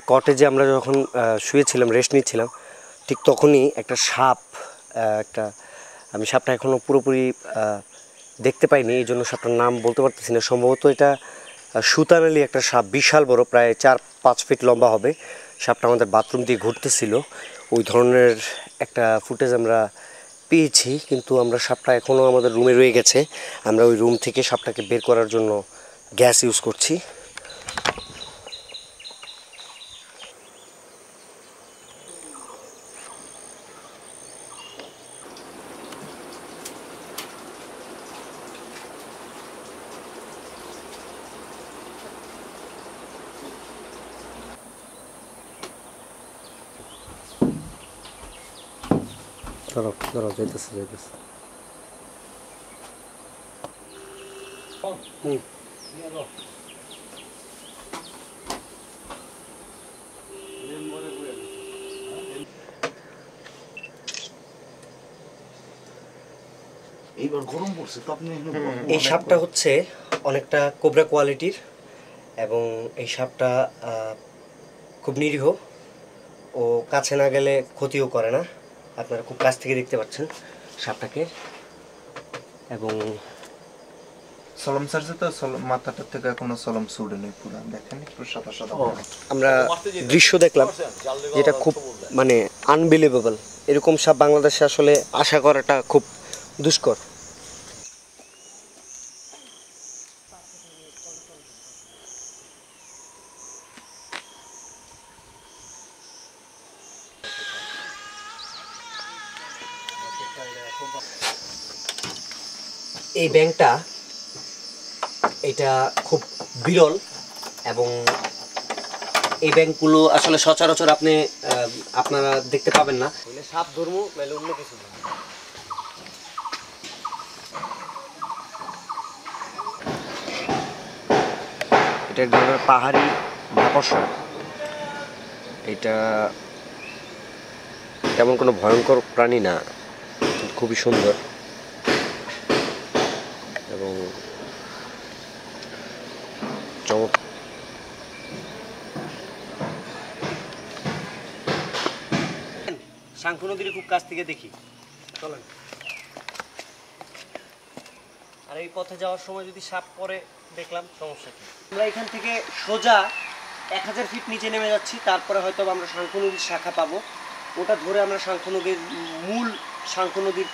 কটেজে আমরা যখন শুয়েছিলাম, রেস্ট নিচ্ছিলাম, ঠিক তখনই একটা সাপ, আমি সাপটা এখনও পুরোপুরি দেখতে পাইনি, এই জন্য সাপটার নাম বলতে পারতেছি না। সম্ভবত এটা সুতানালি একটা সাপ, বিশাল বড়, প্রায় 4-5 ফিট লম্বা হবে। সাপটা আমাদের বাথরুম দিয়ে ঘুরতেছিল, ওই ধরনের একটা ফুটেজ আমরা পেয়েছি। কিন্তু আমরা সাপটা এখনও আমাদের রুমে রয়ে গেছে। আমরা ওই রুম থেকে সাপটাকে বের করার জন্য গ্যাস ইউজ করছি। দাঁড়াও, যাইতেছে। এই সাপটা হচ্ছে অনেকটা কোবরা কোয়ালিটির, এবং এই সাপটা খুব নিরীহ, ও কাছে না গেলে ক্ষতিও করে না। আপনারা খুব কাছ থেকে দেখতে পাচ্ছেন সাপটাকে। এবং সলম সারছে তো, মাথাটা থেকে কোনো সলম ছুড়ে নেই, পুরো দেখেন একটু সাদা সাদা। আমরা দৃশ্য দেখলাম যেটা খুব মানে আনবিলিভেবল। এরকম সাপ বাংলাদেশে আসলে আশা করাটা খুব দুষ্কর। এই ব্যাঙটা এটা খুব বিরল, এবং এই ব্যাঙগুলো আসলে সচরাচর আপনারা দেখতে পাবেন না। সাপ ধর্ম নাহলে অন্য কিছু। এটা এক ধরনের পাহাড়ি মাকড়সা। এটা তেমন কোনো ভয়ঙ্কর প্রাণী না, খুবই সুন্দর এবং চমৎকার। শাঙ্খু নদীর খুব কাছ থেকে দেখি, চলেন। আর এই পথে যাওয়ার সময় যদি সাপ পরে দেখলাম, সমস্যা কি? আমরা এখান থেকে সোজা 1000 ফিট নিচে নেমে যাচ্ছি, তারপরে হয়তো আমরা শাঙ্খু নদীর শাখা পাবো। ওটা ধরে আমরা শাঙ্খু নদীর মূল শাঙ্খু নদীর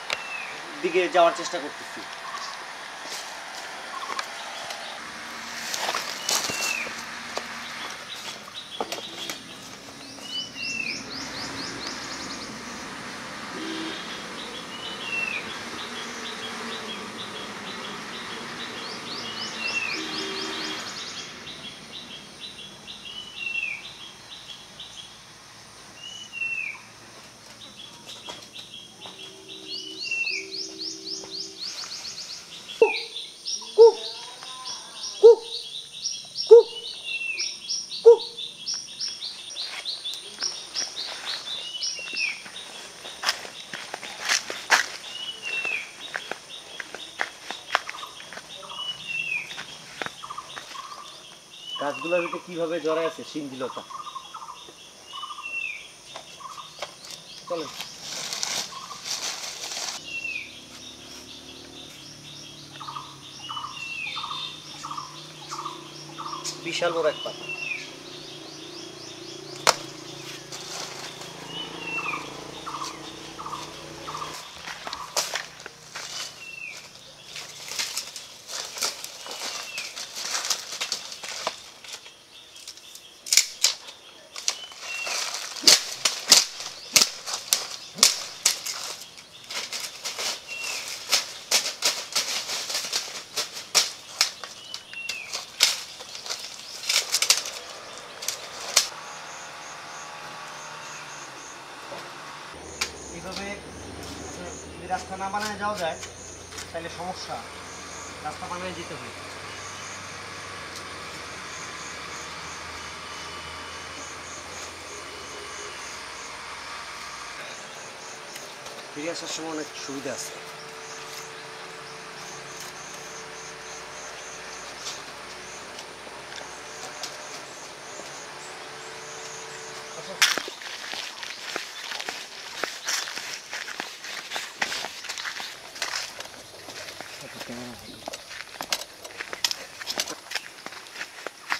দিকে যাওয়ার চেষ্টা করতেছি। গাছগুলোর ভিতরে কিভাবে জড়ায় আছে শিমঝিলতা। চলো, বিশাল বড় এক পাতা। এইভাবে যদি রাস্তা না বানায় যাওয়া যায় তাহলে সমস্যা, রাস্তা বানায় যেতে হয়। ফিরে আসার সময় অনেক সুবিধা আছে।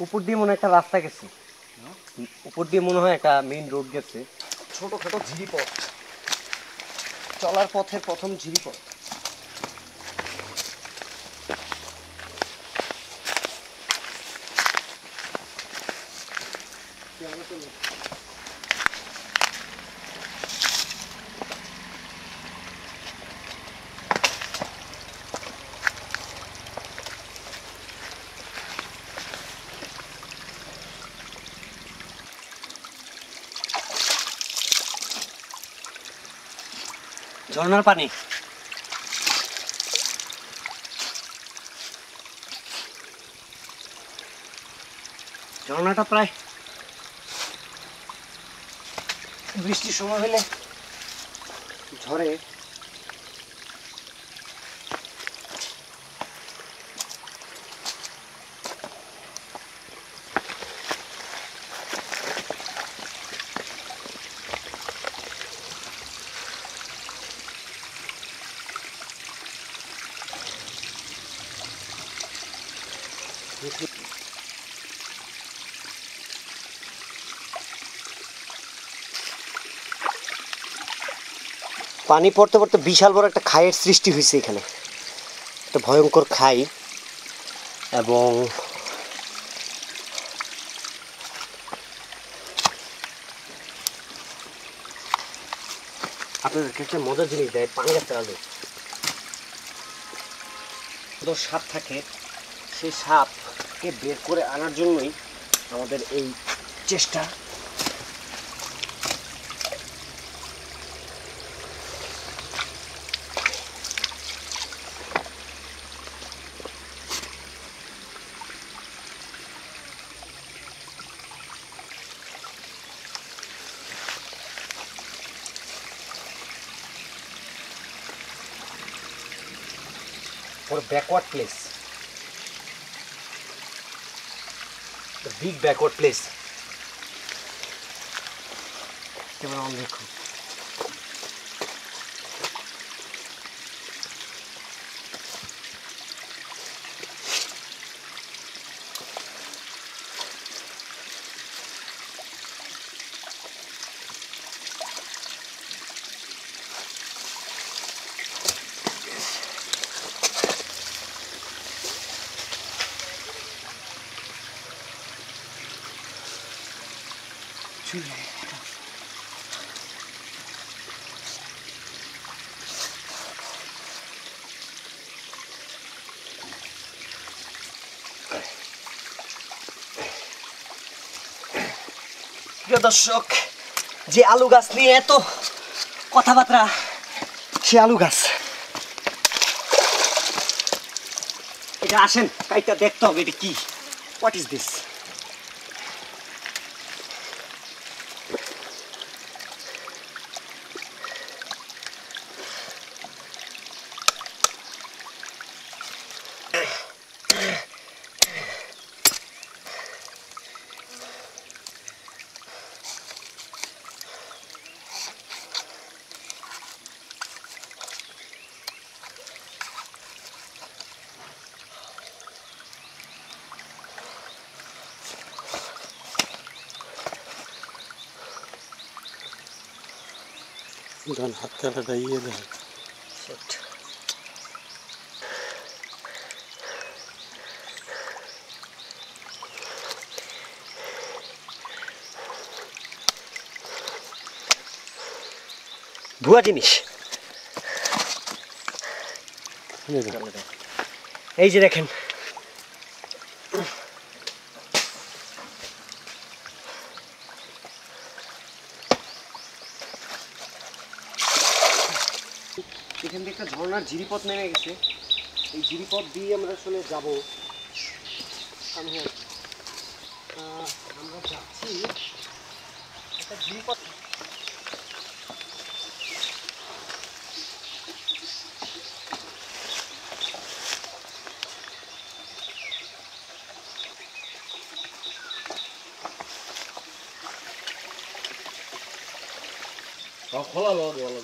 উপর দিয়ে মনে হয় একটা রাস্তা গেছে, উপর দিয়ে মনে হয় একটা মেইন রোড গেছে। ছোটখাটো ঝিরিপথ, চলার পথের প্রথম ঝিরিপথ। ঝর্ণার পানি। ঝর্ণাটা প্রায় বৃষ্টির সময় হলে ঝরে। পানি পড়তে পড়তে বিশাল বড় একটা খাইয়ের সৃষ্টি হয়েছে এখানে, একটা ভয়ঙ্কর খাই। এবং আপনাদেরকে একটা মজার জিনিস দেয়, পানি গাছের আলু সাপ থাকে, সেই সাপকে বের করে আনার জন্যই আমাদের এই চেষ্টা। For backward place, the big backward place. Camera on देखो। প্রিয় দর্শক, যে আলু গাছ নিয়ে এত কথাবার্তা, সে আলু গাছ। এটা আসেন কাইটা দেখতে হবে, এটা কি, what is this? Dan hatta lagay yan. Shit. ভুয়া জিনিস। এই যে দেখেন, এখান থেকে একটা ঝর্ণার ঝিরিপথ নেমে গেছে। এই ঝিরিপথ দিয়ে আমরা আসলে যাব। আমরা যাচ্ছি একটা ঝিরিপথ। খোলা লোক ভালো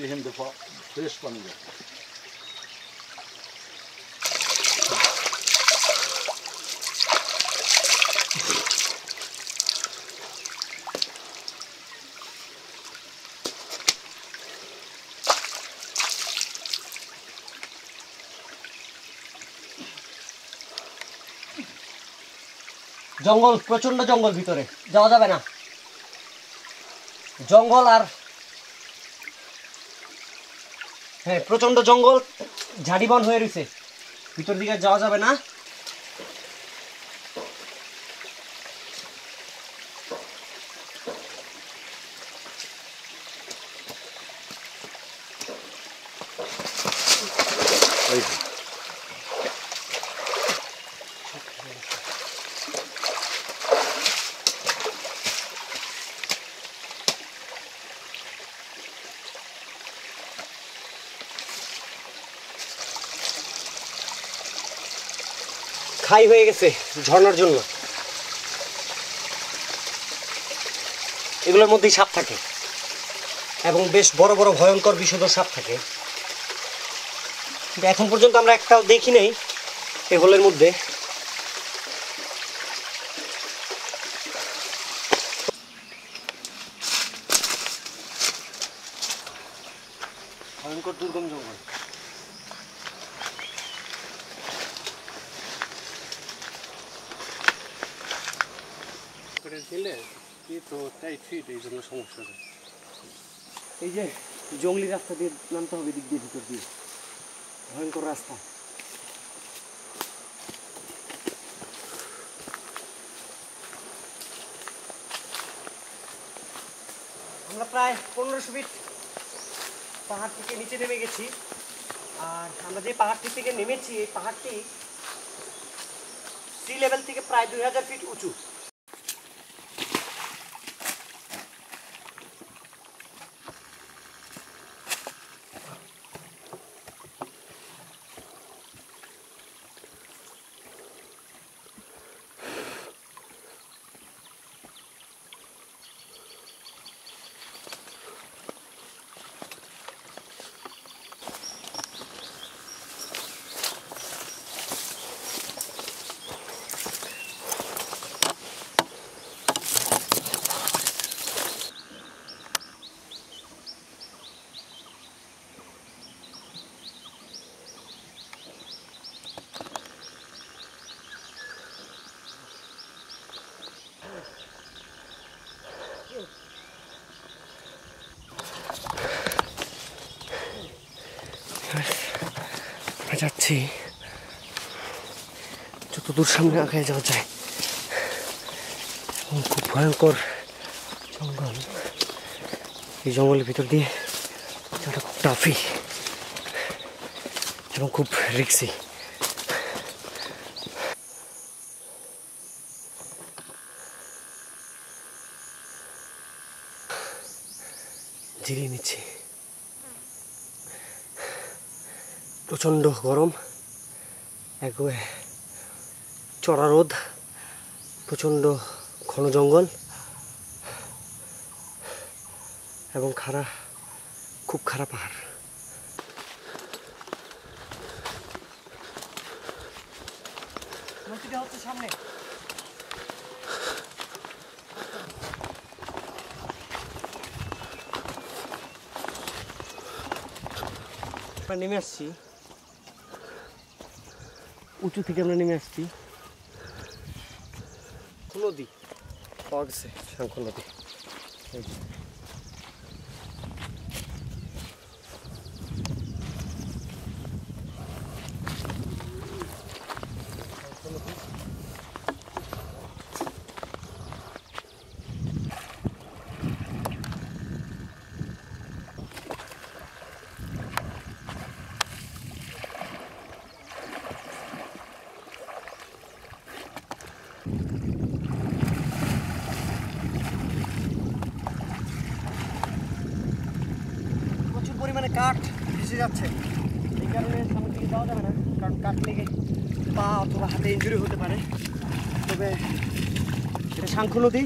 এখান থেকে ফ্রেশ পানি যায়। জঙ্গল, প্রচন্ড জঙ্গল, ভিতরে যাওয়া যাবে না। জঙ্গল আর হ্যাঁ প্রচন্ড জঙ্গল, ঝাড়িবন হয়ে রয়েছে, ভিতর দিকে যাওয়া যাবে না। খাই হয়ে গেছে ঝর্ণার জন্য। এগুলোর মধ্যেই সাপ থাকে এবং বেশ বড় বড় ভয়ঙ্কর বিষধর সাপ থাকে, কিন্তু এখন পর্যন্ত আমরা একটাও দেখি নাই এই হোলের মধ্যে। ভয়ঙ্কর দুর্গম জঙ্গল। দিলে তো টাইট ফিট, এই জন্য সমস্যা হয়। এই যে জঙ্গলি রাস্তা দিয়ে নামতে হবে, দিক দিয়ে ভিতর দিয়ে, ভয়ঙ্কর রাস্তা। আমরা প্রায় 1500 ফিট পাহাড় থেকে নিচে নেমে গেছি। আর আমরা যে পাহাড়টি থেকে নেমেছি, এই পাহাড়টি সি লেভেল থেকে প্রায় 2000 ফিট উঁচু। যাচ্ছি যত দূর সামনে আগে যাওয়া যায়, এবং খুব ভয়ঙ্কর জঙ্গল। এই জঙ্গলের ভিতর দিয়ে যাওয়াটা খুব টাফি এবং খুব রিস্কি। জিরিয়ে নিচ্ছি, প্রচণ্ড গরম, একবারে চড়া রোদ, প্রচণ্ড ঘন জঙ্গল এবং খুব খারাপ পাহাড়। নদীটা হচ্ছে সামনে। আমরা নেমে আসছি, উঁচু থেকে আমরা নেমে আসছি। নদী পাওয়া গেছে, শঙ্খ নদী। প্রচুর পরিমাণে কাঠ ভেসে যাচ্ছে, এই কারণে সামনের দিকে যাওয়া যাবে না, কারণ কাঠ লেগে পা অথবা হাতে ইনজুরি হতে পারে। তবে এটা শঙ্খ নদী,